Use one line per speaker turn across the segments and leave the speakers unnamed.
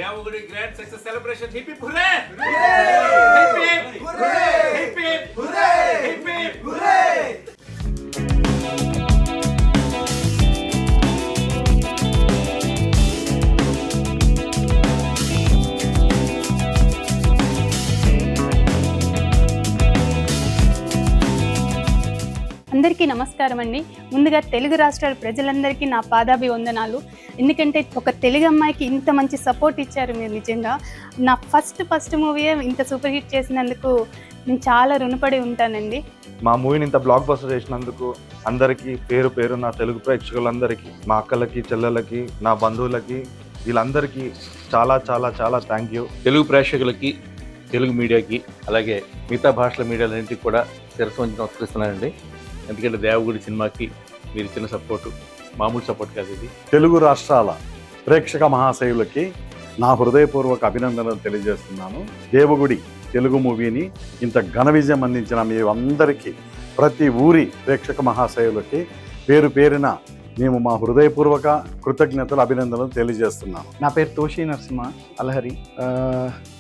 Devagudi grand success celebration. Hip hip hooray! Hip hip hooray! Hip hip hooray! Hip hip hooray!
అందరికీ నమస్కారం అండి. ముందుగా తెలుగు రాష్ట్రాల ప్రజలందరికీ నా పాదాభివందనాలు. ఎందుకంటే ఒక తెలుగు అమ్మాయికి ఇంత మంచి సపోర్ట్ ఇచ్చారు మీరు. నిజంగా నా ఫస్ట్ మూవీయే ఇంత సూపర్ హిట్ చేసినందుకు నేను చాలా రుణపడి ఉంటానండి.
మా మూవీని ఇంత బ్లాక్ బస్టర్ చేసినందుకు అందరికీ పేరు పేరు నా తెలుగు ప్రేక్షకులందరికీ, మా అక్కలకి, చెల్లెలకి, నా బంధువులకి, వీళ్ళందరికీ చాలా చాలా చాలా థ్యాంక్ యూ.
తెలుగు ప్రేక్షకులకి, తెలుగు మీడియాకి, అలాగే మిగతా భాషల మీడియాలన్నింటికి కూడా శిరస్సు వంచి నమస్కరిస్తున్నానండి. ఎందుకంటే దేవగుడి సినిమాకి మీరు ఇచ్చిన సపోర్టు మామూలు సపోర్ట్ కాదు. ఇది
తెలుగు రాష్ట్రాల ప్రేక్షక మహాశయులకి నా హృదయపూర్వక అభినందనలు తెలియజేస్తున్నాను. దేవగుడి తెలుగు మూవీని ఇంత ఘన విజయం అందించిన మీ అందరికీ, ప్రతి ఊరి ప్రేక్షక మహాశయులకి పేరు పేరున మేము మా హృదయపూర్వక కృతజ్ఞతలు, అభినందనలు తెలియజేస్తున్నాను.
నా పేరు తోషి నరసింహ అలహరి.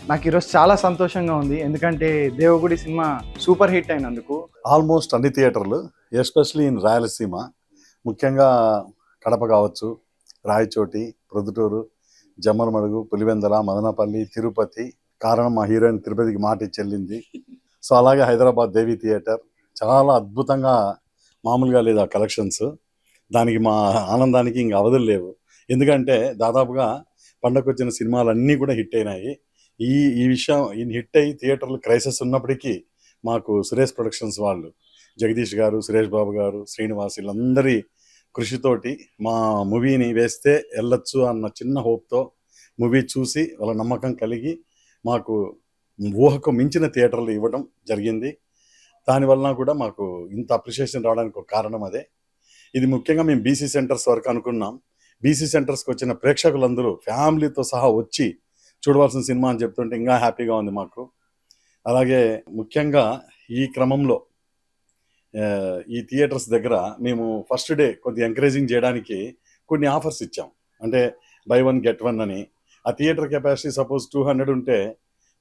నాకు ఈరోజు చాలా సంతోషంగా ఉంది, ఎందుకంటే దేవగుడి సినిమా సూపర్ హిట్ అయినందుకు.
ఆల్మోస్ట్ అన్ని థియేటర్లు, ఎస్పెషలీ ఇన్ రాయలసీమ, ముఖ్యంగా కడప కావచ్చు, రాయచోటి, ప్రొద్దుటూరు, జమ్మలమడుగు, పులివెందల, మదనపల్లి, తిరుపతి, కారణం మా హీరోయిన్ తిరుపతికి మాట ఇచ్చి వెళ్ళింది. సో అలాగే హైదరాబాద్ దేవి థియేటర్ చాలా అద్భుతంగా, మామూలుగా లేదు ఆ కలెక్షన్స్. దానికి మా ఆనందానికి ఇంక అవధులు లేవు. ఎందుకంటే దాదాపుగా పండగకు వచ్చిన సినిమాలన్నీ కూడా హిట్ అయినాయి. ఈ విషయం హిట్ అయ్యి థియేటర్లు క్రైసిస్ ఉన్నప్పటికీ మాకు సురేష్ ప్రొడక్షన్స్ వాళ్ళు, జగదీష్ గారు, సురేష్ బాబు గారు, శ్రీనివాస్, వీళ్ళందరి కృషితోటి మా మూవీని వేస్తే వెళ్ళొచ్చు అన్న చిన్న హోప్తో మూవీ చూసి వాళ్ళ నమ్మకం కలిగి మాకు ఊహకు మించిన థియేటర్లు ఇవ్వడం జరిగింది. దానివల్ల కూడా మాకు ఇంత అప్రిషియేషన్ రావడానికి ఒక కారణం అదే. ఇది ముఖ్యంగా మేము బీసీ సెంటర్స్ వరకు అనుకున్నాం. బీసీ సెంటర్స్కి వచ్చిన ప్రేక్షకులందరూ ఫ్యామిలీతో సహా వచ్చి చూడవలసిన సినిమా అని చెప్తుంటే ఇంకా హ్యాపీగా ఉంది మాకు. అలాగే ముఖ్యంగా ఈ క్రమంలో ఈ థియేటర్స్ దగ్గర మేము ఫస్ట్ డే కొద్దిగా ఎంకరేజింగ్ చేయడానికి కొన్ని ఆఫర్స్ ఇచ్చాం. అంటే బై 1 get 1 అని. ఆ థియేటర్ కెపాసిటీ సపోజ్ 200 ఉంటే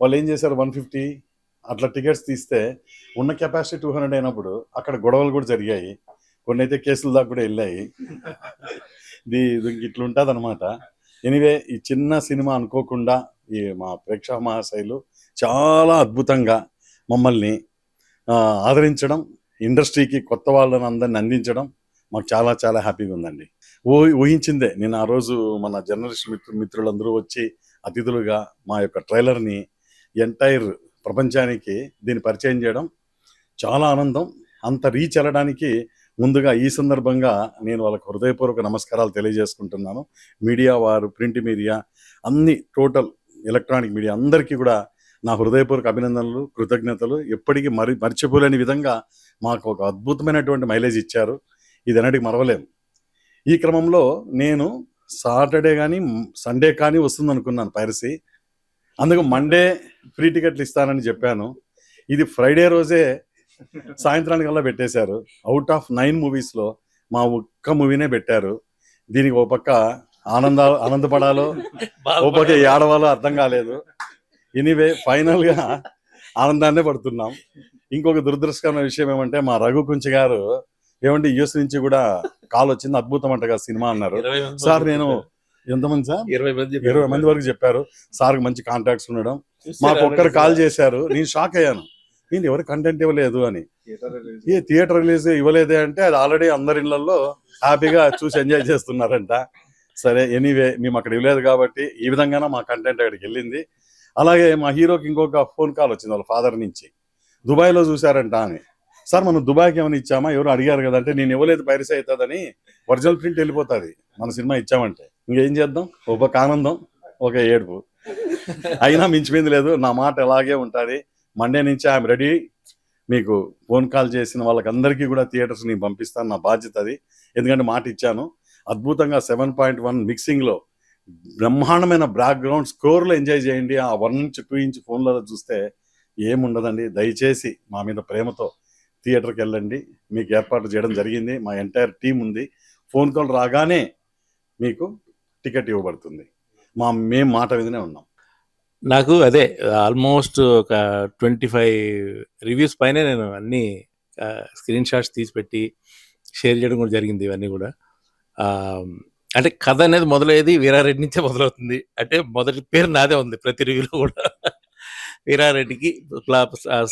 వాళ్ళు ఏం చేశారు, 150 అట్లా టికెట్స్ తీస్తే ఉన్న కెపాసిటీ 200 అయినప్పుడు అక్కడ గొడవలు కూడా జరిగాయి. కొన్ని అయితే కేసుల దాకా కూడా వెళ్ళాయి. ఇట్లా ఉంటుంది అనమాట. ఎనీవే, ఈ చిన్న సినిమా అనుకోకుండా ఈ మా ప్రేక్షక మహాశైలు చాలా అద్భుతంగా మమ్మల్ని ఆదరించడం, ఇండస్ట్రీకి కొత్త వాళ్ళని అందరిని అందించడం మాకు చాలా చాలా హ్యాపీగా ఉందండి. ఊహించిందే. నేను ఆ రోజు మన జర్నలిస్ట్ మిత్రులందరూ వచ్చి అతిథులుగా మా యొక్క ట్రైలర్ని ఎంటైర్ ప్రపంచానికి దీన్ని పరిచయం చేయడం చాలా ఆనందం. అంత రీచ్ వెళ్ళడానికి ముందుగా ఈ సందర్భంగా నేను వాళ్ళకు హృదయపూర్వక నమస్కారాలు తెలియజేసుకుంటున్నాను. మీడియా వారు, ప్రింట్ మీడియా, అన్ని టోటల్ ఎలక్ట్రానిక్ మీడియా అందరికీ కూడా నా హృదయపూర్వక అభినందనలు, కృతజ్ఞతలు. ఎప్పటికీ మర్చిపోలేని విధంగా మాకు ఒక అద్భుతమైనటువంటి మైలేజ్ ఇచ్చారు. ఇది అన్నిటికీ మరవలేం. ఈ క్రమంలో నేను సాటర్డే కానీ సండే కానీ వస్తుంది అనుకున్నాను పైరసీ. అందుకు మండే ఫ్రీ టికెట్లు ఇస్తానని చెప్పాను. ఇది ఫ్రైడే రోజే సాయంత్రానికల్లా పెట్టేశారు. అవుట్ ఆఫ్ 9 మూవీస్లో మా ఒక్క మూవీనే పెట్టారు. దీనికి ఓ పక్క ఆనందపడాలో, ఓ పక్క ఏడవాలో అర్థం కాలేదు. ఎనీవే, ఫైనల్గా ఆనందాన్నే పడుతున్నాం. ఇంకొక దురదృష్టకరమైన విషయం ఏమంటే, మా రఘు కుంచి గారు ఏమంటే యూఎస్ నుంచి కూడా కాల్ వచ్చింది, అద్భుతం అంటగా సినిమా అన్నారు. సార్ నేను ఎంతమంది సార్ 20 మంది వరకు చెప్పారు. సార్కి మంచి కాంటాక్ట్స్ ఉండడం. మాకు ఒక్కరు కాల్ చేశారు. నేను షాక్ అయ్యాను, నేను ఎవరు కంటెంట్ ఇవ్వలేదు అని. థియేటర్ రిలీజ్ ఇవ్వలేదే అంటే అది ఆల్రెడీ అందరి ఇళ్లలో హ్యాపీగా చూసి ఎంజాయ్ చేస్తున్నారంట. సరే, ఎనీవే మేము అక్కడ ఇవ్వలేదు కాబట్టి ఈ విధంగానే మా కంటెంట్ అక్కడికి వెళ్ళింది. అలాగే మా హీరోకి ఇంకొక ఫోన్ కాల్ వచ్చింది వాళ్ళ ఫాదర్ నుంచి, దుబాయ్లో చూశారంట అని. సార్ మనం దుబాయ్కి ఏమైనా ఇచ్చామా, ఎవరు అడిగారు కదా అంటే, నేను ఇవ్వలేదు, పైరసీ అవుతుందని, ఒరిజినల్ ప్రింట్ వెళ్ళిపోతుంది మన సినిమా ఇచ్చామంటే. ఇంకేం చేద్దాం, ఒక ఆనందం, ఒక ఏడుపు. అయినా మించిపోయింది లేదు. నా మాట ఎలాగే ఉంటుంది. మండే నుంచి ఐఎమ్ రెడీ. మీకు ఫోన్ కాల్ చేసిన వాళ్ళకందరికీ కూడా థియేటర్స్ నేను పంపిస్తాను, నా బాధ్యత అది. ఎందుకంటే మాట ఇచ్చాను. అద్భుతంగా 7.1 మిక్సింగ్లో బ్రహ్మాండమైన బ్యాక్గ్రౌండ్ స్కోర్లో ఎంజాయ్ చేయండి. ఆ 1 నుంచి 2 ఇంచ్ ఫోన్లలో చూస్తే ఏముండదండి. దయచేసి మా మీద ప్రేమతో థియేటర్కి వెళ్ళండి. మీకు ఏర్పాటు చేయడం జరిగింది. మా ఎంటైర్ టీం ఉంది. ఫోన్ కాల్ రాగానే మీకు టికెట్ ఇవ్వబడుతుంది. మేము మాట మీదనే ఉన్నాం.
నాకు అదే ఆల్మోస్ట్ ఒక 25 రివ్యూస్ పైనే నేను అన్ని స్క్రీన్ షాట్స్ తీసి పెట్టి షేర్ చేయడం కూడా జరిగింది. ఇవన్నీ కూడా అంటే కథ అనేది మొదలయ్యేది వీరారెడ్డి నుంచే మొదలవుతుంది. అంటే మొదటి పేరు నాదే ఉంది ప్రతి రివ్యూలో కూడా. వీరారెడ్డికి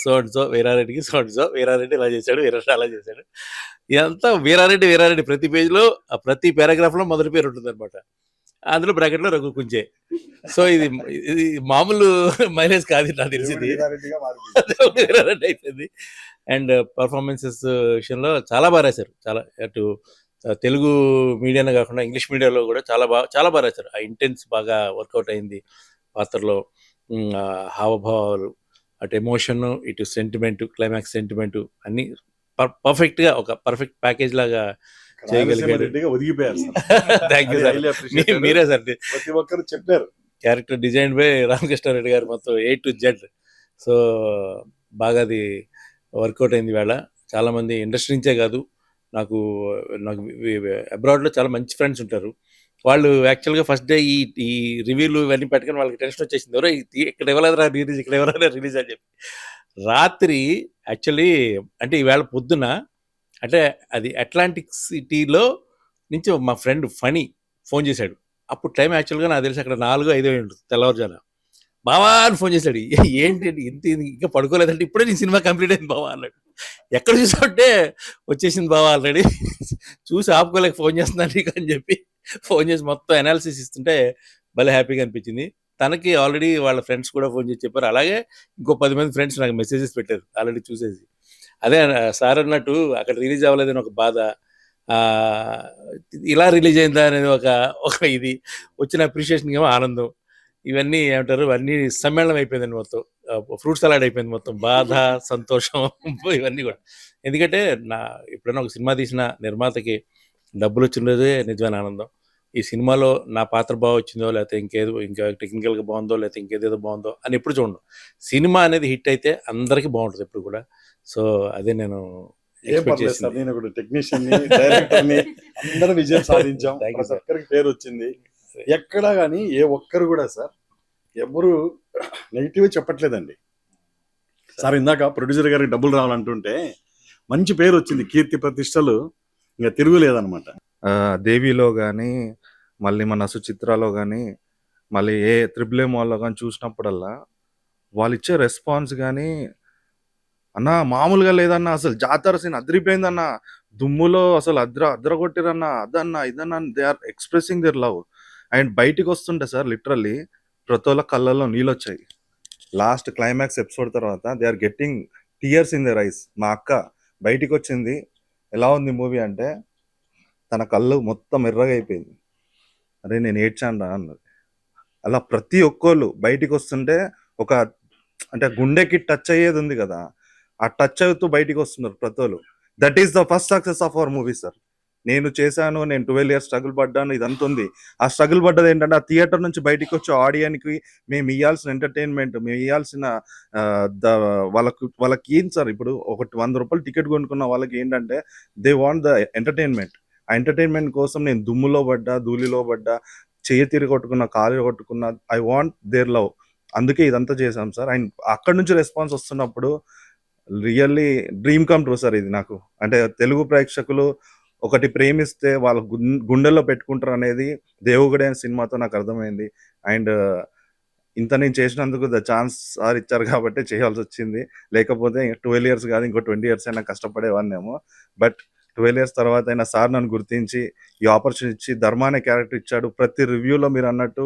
సో అండ్ సో, వీరారెడ్డికి సో అండ్ సో, వీరారెడ్డి ఇలా చేశాడు, వీరారెడ్డి అలా చేశాడు. ఇదంతా వీరారెడ్డి వీరారెడ్డి ప్రతి పేజ్లో ప్రతి పారాగ్రాఫ్లో మొదటి పేరు ఉంటుంది అనమాట. అందులో బ్రాకెట్లో రఘు కుంచే. సో ఇది మామూలు మైలేజ్ కాదు నాకు తెలిసింది. వీరారెడ్డి అయిపోయింది. అండ్ పర్ఫార్మెన్సెస్ విషయంలో చాలా బాగా రాశారు. చాలా అటు తెలుగు మీడియానే కాకుండా ఇంగ్లీష్ మీడియాలో కూడా చాలా బాగా రాశారు. ఆ ఇంటెన్స్ బాగా వర్కౌట్ అయింది పాత్రలో. హావభావాలు, అటు ఎమోషన్, ఇటు సెంటిమెంట్, క్లైమాక్స్ సెంటిమెంట్ అన్ని పర్ఫెక్ట్గా ఒక పర్ఫెక్ట్ ప్యాకేజ్ లాగా చేయగలిగారు.
ఒదిగిపోయారు.
Thank you sir. మీరే సార్
ప్రతి ఒక్కరు చెప్పారు.
క్యారెక్టర్ డిజైన్ బై రామకృష్ణారెడ్డి గారు మొత్తం A to Z. సో బాగా అది వర్కౌట్ అయింది. వేళ చాలామంది ఇండస్ట్రీ నుంచే కాదు, నాకు అబ్రాడ్లో చాలా మంచి ఫ్రెండ్స్ ఉంటారు. వాళ్ళు యాక్చువల్గా ఫస్ట్ డే ఈ రివ్యూలు ఇవన్నీ పెట్టుకొని వాళ్ళకి టెన్షన్ వచ్చేసింది. ఎవరో ఇక్కడ ఇవ్వలేదురా రిలీజ్, ఇక్కడ ఎవరైనా రిలీజ్ అని చెప్పి. రాత్రి యాక్చువల్లీ అంటే ఈవేళ పొద్దున అంటే అది అట్లాంటిక్ సిటీలో నుంచి మా ఫ్రెండ్ ఫణి ఫోన్ చేశాడు. అప్పుడు టైం యాక్చువల్గా నాకు తెలిసి అక్కడ 4-5 ఉంటుంది తెల్లవారుజాన. బావా అని ఫోన్ చేశాడు. ఏంటి ఇంత ఇంకా పడుకోలేదంటే ఇప్పుడే నీ సినిమా కంప్లీట్ అయింది బావా అన్నాడు. ఎక్కడ చూసామంటే వచ్చేసింది బావా ఆల్రెడీ, చూసి ఆపుకోలేక ఫోన్ చేస్తున్నాను నీకు అని చెప్పి ఫోన్ చేసి మొత్తం అనాలిసిస్ ఇస్తుంటే భలే హ్యాపీగా అనిపించింది. తనకి ఆల్రెడీ వాళ్ళ ఫ్రెండ్స్ కూడా ఫోన్ చేసి చెప్పారు. అలాగే ఇంకో 10 మంది ఫ్రెండ్స్ నాకు మెసేజెస్ పెట్టారు ఆల్రెడీ చూసేసి. అదే సార్ అన్నట్టు అక్కడ రిలీజ్ అవ్వలేదని ఒక బాధ, ఇలా రిలీజ్ అయిందా అనేది ఒక ఇది వచ్చిన అప్రిషియేషన్ ఏమో ఆనందం. ఇవన్నీ ఏమంటారు, అన్నీ సమ్మేళనం అయిపోయిందండి. మొత్తం ఫ్రూట్ సలాడ్ అయిపోయింది. మొత్తం బాధ, సంతోషం ఇవన్నీ కూడా. ఎందుకంటే ఎప్పుడైనా ఒక సినిమా తీసిన నిర్మాతకి డబ్బులు వచ్చినదే నిజమైన ఆనందం. ఈ సినిమాలో నా పాత్ర బాగా వచ్చిందో, లేకపోతే ఇంకా టెక్నికల్గా బాగుందో, లేకపోతే ఇంకేదేదో బాగుందో అని ఎప్పుడు చూడండి. సినిమా అనేది హిట్ అయితే అందరికీ బాగుంటుంది ఎప్పుడు కూడా. సో అదే నేను
టెక్నీషియన్ డైరెక్టర్ని అందరూ విజయం సాధించాం. ఒక్కరికి పేరు వచ్చింది. ఎక్కడా కానీ ఏ ఒక్కరు కూడా సార్ ఎవరు నెగిటివ్ చెప్పట్లేదండి. సార్ ఇందాక ప్రొడ్యూసర్ గారికి డబ్బులు రావాలంటుంటే మంచి పేరు వచ్చింది, కీర్తి ప్రతిష్టలు ఇంకా తిరుగులేదనమాట.
దేవిలో కానీ, మళ్ళీ మన సుచిత్రలో కానీ, మళ్ళీ AAA మాల్లో కానీ చూసినప్పుడల్లా వాళ్ళు ఇచ్చే రెస్పాన్స్ కానీ అన్న మామూలుగా లేదన్న. అసలు జాతర సీన్ అదిరిపోయిందన్న, దుమ్ములో అసలు అద్ర కొట్టిరన్న, అదన్న ఇదన్న. They are expressing their love. And బయటికి వస్తుంటే సార్ లిటరల్లీ ప్రతి ఒక్క కళ్ళల్లో నీళ్ళు వచ్చాయి. లాస్ట్ క్లైమాక్స్ ఎపిసోడ్ తర్వాత they are getting tears in their eyes. మా అక్క బయటికి వచ్చింది, ఎలా ఉంది మూవీ అంటే తన కళ్ళు మొత్తం ఎర్రగా అయిపోయింది. అరే నేను ఏడ్చాను అన్నది. అలా ప్రతి ఒక్కళ్ళు బయటికి వస్తుంటే ఒక అంటే గుండెకి టచ్ అయ్యేది ఉంది కదా, ఆ టచ్ అవుతూ బయటికి వస్తున్నారు ప్రతి ఒక్కళ్ళు. That is the first success of our movie sir. నేను చేశాను, నేను 12 years స్ట్రగుల్ పడ్డాను, ఇదంతా ఉంది. ఆ స్ట్రగుల్ పడ్డది ఏంటంటే ఆ థియేటర్ నుంచి బయటికి వచ్చే ఆడియన్కి మేము ఇవ్వాల్సిన ఎంటర్టైన్మెంట్, మేము ఇవ్వాల్సిన వాళ్ళకి ఏం సార్, ఇప్పుడు ఒక 100 రూపాయలు టికెట్ కొనుక్కున్న వాళ్ళకి ఏంటంటే దే వాంట్ ద ఎంటర్టైన్మెంట్. ఆ ఎంటర్టైన్మెంట్ కోసం నేను దుమ్ములో పడ్డా, ధూళిలో పడ్డా, చెయ్యి తిరిగి కొట్టుకున్నా, కాలు కొట్టుకున్నా, ఐ వాంట్ దేర్ లవ్. అందుకే ఇదంతా చేశాం సార్. అండ్ అక్కడ నుంచి రెస్పాన్స్ వస్తున్నప్పుడు really dream come true sir ఇది నాకు. అంటే తెలుగు ప్రేక్షకులు ఒకటి ప్రేమిస్తే వాళ్ళ గుండెల్లో పెట్టుకుంటారు అనేది దేవుగుడే అనే సినిమాతో నాకు అర్థమైంది. అండ్ ఇంత నేను చేసినందుకు ద ఛాన్స్ సార్ ఇచ్చారు కాబట్టి చేయాల్సి వచ్చింది. లేకపోతే 12 years కాదు, ఇంకో 20 years అయినా కష్టపడేవాడినేమో. బట్ 12 years తర్వాత అయినా సార్ నన్ను గుర్తించి ఈ ఆపర్చునిటీ ఇచ్చి ధర్మ అనే క్యారెక్టర్ ఇచ్చాడు. ప్రతి రివ్యూలో మీరు అన్నట్టు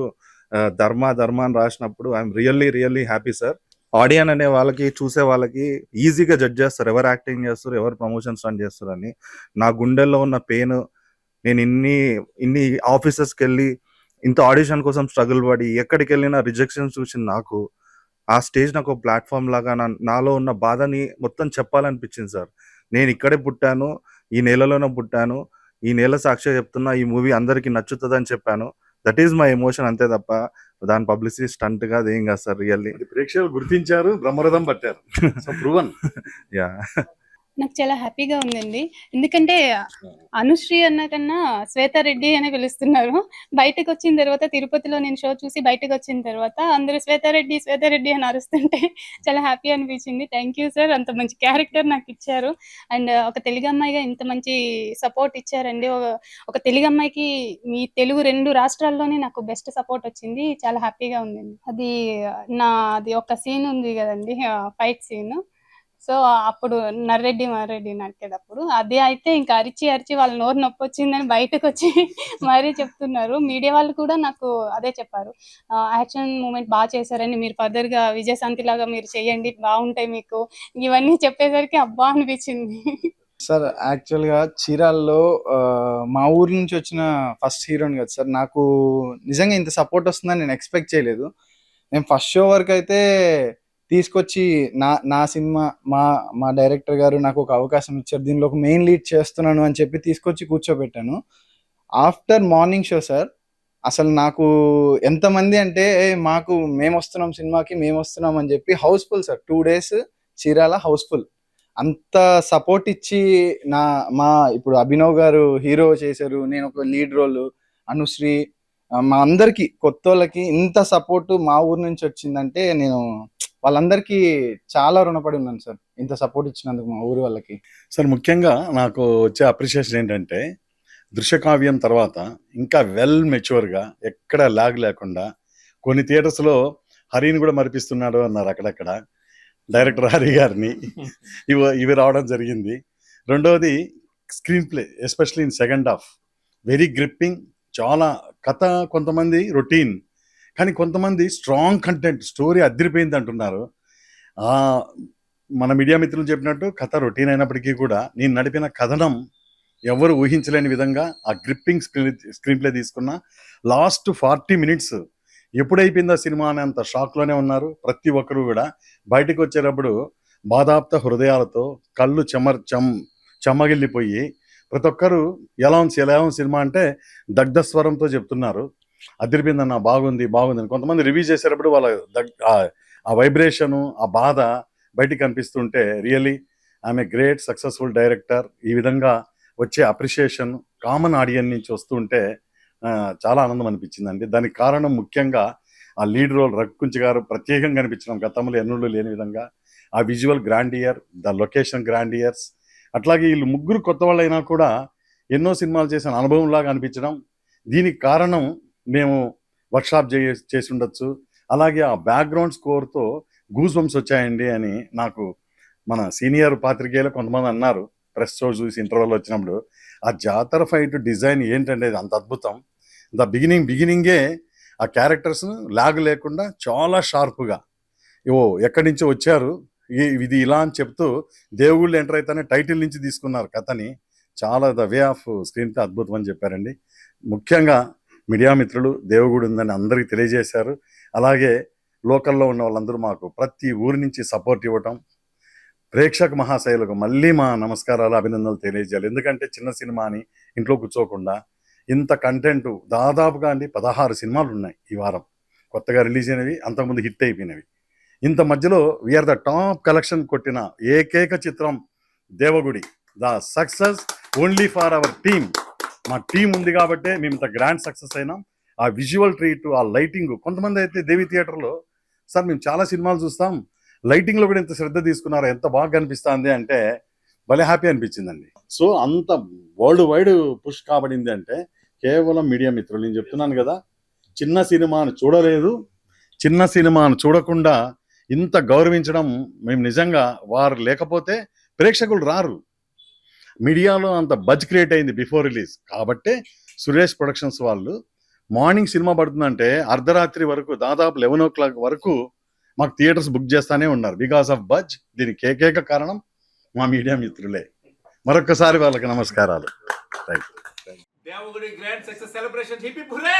ధర్మ అని రాసినప్పుడు ఐఎమ్ రియల్లీ హ్యాపీ సార్. ఆడియన్ అనే వాళ్ళకి, చూసే వాళ్ళకి ఈజీగా జడ్జ్ చేస్తారు ఎవరు యాక్టింగ్ చేస్తారు, ఎవరు ప్రమోషన్స్ రన్ చేస్తారు అని. నా గుండెల్లో ఉన్న పెయిన్, నేను ఇన్ని ఆఫీసెస్కి వెళ్ళి ఇంత ఆడిషన్ కోసం స్ట్రగుల్ పడి ఎక్కడికి వెళ్ళినా రిజెక్షన్స్ చూసి నాకు ఆ స్టేజ్ నాకు ఒక ప్లాట్ఫామ్ లాగా నాలో ఉన్న బాధని మొత్తం చెప్పాలనిపించింది సార్. నేను ఇక్కడే పుట్టాను, ఈ నెలలోనే పుట్టాను, ఈ నెల సాక్షిగా చెప్తున్నా ఈ మూవీ అందరికీ నచ్చుతుందని చెప్పాను. దట్ ఈస్ మై ఎమోషన్, అంతే తప్ప దాని పబ్లిసిటీ స్టంట్ గా అదేం కాదు సార్. రియల్లీ
ప్రేక్షకులు గుర్తించారు, బ్రహ్మరథం పట్టారు. So proven.
యా
నాకు చాలా హ్యాపీగా ఉందండి. ఎందుకంటే అనుశ్రీ అన్న కన్నా శ్వేతారెడ్డి అనే పిలుస్తున్నారు. బయటకొచ్చిన తర్వాత తిరుపతిలో నేను షో చూసి బయటకొచ్చిన తర్వాత అందరూ శ్వేతారెడ్డి, శ్వేతారెడ్డి అని అరుస్తుంటే చాలా హ్యాపీ అనిపించింది. Thank you sir. అంత మంచి క్యారెక్టర్ నాకిచ్చారు. అండ్ ఒక తెలుగు అమ్మాయిగా ఇంత మంచి సపోర్ట్ ఇచ్చారండి. ఒక తెలుగు అమ్మాయికి మీ తెలుగు 2 రాష్ట్రాల్లోనే నాకు బెస్ట్ సపోర్ట్ వచ్చింది. చాలా హ్యాపీగా ఉందండి. అది ఒక సీన్ ఉంది కదండీ! Fight scene. సో, అప్పుడు నర్రెడ్డి మర్రెడ్డి నరికేటప్పుడు అది అయితే ఇంకా అరిచి వాళ్ళ నోరు నొప్పొచ్చిందని బయటకొచ్చి మరీ చెప్తున్నారు. మీడియా వాళ్ళు కూడా నాకు అదే చెప్పారు. యాక్షన్ మూమెంట్ చేశారని, మీరు ఫర్దర్‌గా విజయశాంతిలాగా మీరు చేయండి, బావుంటాయి మీకు. ఇవన్నీ చెప్పేసరికి అబ్బా! అనిపించింది.
సార్ యాక్చువల్‌గా చీరాల్లో మా ఊరు నుంచి వచ్చిన ఫస్ట్ హీరోని కదా సార్. నాకు నిజంగా ఇంత సపోర్ట్ వస్తుందని నేను ఎక్స్‌పెక్ట్ చేయలేదు. నేను ఫస్ట్ షో వరకైతే తీసుకొచ్చి నా సినిమా మా డైరెక్టర్ గారు నాకు ఒక అవకాశం ఇచ్చారు. దీనిలో ఒక మెయిన్ లీడ్ చేస్తున్నాను అని చెప్పి తీసుకొచ్చి కూర్చోబెట్టాను. ఆఫ్టర్ మార్నింగ్ షో సార్, అసలు నాకు ఎంతమంది అంటే మేమొస్తున్నాం సినిమాకి, మేమొస్తున్నాం అని చెప్పి house full sir. 2 days Chirala house full. అంత సపోర్ట్ ఇచ్చి ఇప్పుడు అభినవ్ గారు హీరో చేశారు. నేను ఒక లీడ్ రోల్, అనుశ్రీ, మా అందరికి కొత్తోళ్ళకి ఇంత సపోర్ట్ మా ఊరు నుంచి వచ్చిందంటే నేను వాళ్ళందరికీ చాలా రుణపడి ఉన్నాను సార్. ఇంత సపోర్ట్ ఇచ్చినందుకు మా ఊరి వాళ్ళకి.
సార్ ముఖ్యంగా నాకు వచ్చే అప్రిషియేషన్ ఏంటంటే దృశ్యకావ్యం తర్వాత ఇంకా వెల్ మెచ్యూర్గా ఎక్కడ లాగ్ లేకుండా కొన్ని థియేటర్స్లో హరిని కూడా మరిపిస్తున్నాడు అన్నారు అక్కడక్కడ డైరెక్టర్ హరి గారిని. ఇవి రావడం జరిగింది. రెండవది screen play, especially in second half very gripping. చాలా కథ కొంతమంది రొటీన్, కానీ కొంతమంది స్ట్రాంగ్ కంటెంట్, స్టోరీ అదిరిపోయింది అంటున్నారు. మన మీడియా మిత్రులు చెప్పినట్టు కథ రొటీన్ అయినప్పటికీ కూడా నేను నడిపిన కథనం ఎవరు ఊహించలేని విధంగా ఆ గ్రిప్పింగ్ స్క్రీన్ ప్లే తీసుకున్న. లాస్ట్ 40 minutes ఎప్పుడైపోయిందా సినిమా అనేంత షాక్లోనే ఉన్నారు ప్రతి ఒక్కరు కూడా. బయటకు వచ్చేటప్పుడు బాధాప్త హృదయాలతో కళ్ళు చెమ్మగిల్లిపోయి ప్రతి ఒక్కరు ఎలా ఉంది సినిమా అంటే దగ్ధస్వరంతో చెప్తున్నారు. అదిరిపోయిందన్న, బాగుంది అని. కొంతమంది రివ్యూ చేసేటప్పుడు వాళ్ళ ఆ వైబ్రేషను, ఆ బాధ బయటికి కనిపిస్తుంటే really I'm a great successful director. ఈ విధంగా వచ్చే అప్రిషియేషన్ కామన్ ఆడియన్స్ నుంచి వస్తుంటే చాలా ఆనందం అనిపించిందండి. దానికి కారణం ముఖ్యంగా ఆ లీడ్ రోల్ రఘుకుంచి గారు ప్రత్యేకంగా కనిపించడం, గతంలో ఎన్నడూ లేని విధంగా ఆ visual grandeur, the location Grandier's. అట్లాగే వీళ్ళు ముగ్గురు కొత్త వాళ్ళు అయినా కూడా ఎన్నో సినిమాలు చేసిన అనుభవంలాగా అనిపించడం. దీనికి కారణం మేము వర్క్షాప్ చేసి ఉండొచ్చు. అలాగే ఆ బ్యాక్గ్రౌండ్ స్కోర్తో గూస్ బంప్స్ వచ్చాయండి అని నాకు మన సీనియర్ పాత్రికేయులు కొంతమంది అన్నారు ప్రెస్ షో చూసి ఇంటర్వెల్ వచ్చినప్పుడు. ఆ జాతర ఫైట్ డిజైన్ ఏంటంటే అంత అద్భుతం. ద బిగినింగే ఆ క్యారెక్టర్స్ లాగ్ లేకుండా చాలా షార్ప్గా ఎక్కడి నుంచో వచ్చారు, ఇది ఇలా అని చెప్తూ దేవుళ్ళు ఎంటర్ అయితేనే టైటిల్ నుంచి తీసుకున్నారు కథని. చాలా the way off screen play అద్భుతం అని చెప్పారండి. ముఖ్యంగా మీడియా మిత్రులు దేవుగుడి ఉందని అందరికీ తెలియజేశారు. అలాగే లోకల్లో ఉన్న వాళ్ళందరూ మాకు ప్రతి ఊరి నుంచి సపోర్ట్ ఇవ్వటం, ప్రేక్షక మహాశైలకు మళ్ళీ మా నమస్కారాలు, అభినందనలు తెలియజేయాలి. ఎందుకంటే చిన్న సినిమా అని ఇంట్లో కూర్చోకుండా ఇంత కంటెంట్ దాదాపుగా 16 సినిమాలు ఉన్నాయి ఈ వారం కొత్తగా రిలీజ్ అయినవి, అంతకుముందు హిట్ అయిపోయినవి. ఇంత మధ్యలో వీఆర్ ద టాప్ కలెక్షన్ కొట్టిన ఏకైక చిత్రం Devagudi. The success only for our team. మా టీం ఉంది కాబట్టే మేము ఇంత గ్రాండ్ సక్సెస్ అయినాం. ఆ విజువల్ ట్రీట్, ఆ లైటింగ్. కొంతమంది అయితే దేవి థియేటర్లో సార్ మేము చాలా సినిమాలు చూస్తాం, లైటింగ్లో కూడా ఇంత శ్రద్ధ తీసుకున్నారు, ఎంత బాగా కనిపిస్తుంది అంటే భలే హ్యాపీ అనిపించిందండి. సో అంత వరల్డ్ వైడ్ పుష్ కాబడింది అంటే కేవలం మీడియా మిత్రులు. నేను చెప్తున్నాను కదా, చిన్న సినిమాను చూడలేదు, చిన్న సినిమాను చూడకుండా ఇంత గౌరవించడం మేము నిజంగా వారు లేకపోతే ప్రేక్షకులు రారు. మీడియాలో అంత బజ్ క్రియేట్ అయింది బిఫోర్ రిలీజ్ కాబట్టే సురేష్ ప్రొడక్షన్స్ వాళ్ళు మార్నింగ్ సినిమా పడుతుందంటే అర్ధరాత్రి వరకు దాదాపు 11 o'clock వరకు మాకు థియేటర్స్ బుక్ చేస్తానే ఉన్నారు బికాస్ ఆఫ్ బజ్. దీనికి ఏకైక కారణం మా మీడియా మిత్రులే. మరొకసారి వాళ్ళకి నమస్కారాలు.
Devagudi grand success celebration hip hip hurray!